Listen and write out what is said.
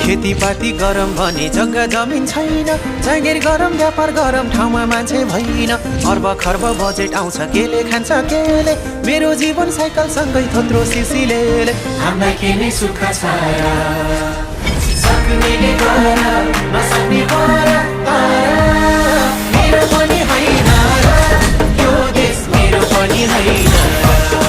खेतीपाती गरम भने जग्गा जमिन छैन, जागिर गरम व्यापार गरम ठाउँमा मान्छे भइन। अर्ब खर्ब बजेट आउँछ केले खान्छ केले, मेरो जीवन साइकल सँगै थोत्रो सिसिले। हामीलाई के नै सुख छ र, सक्नेले गर नसक्ने गर, मेरो पनि होइन र यो देश मेरो पनि होइन र।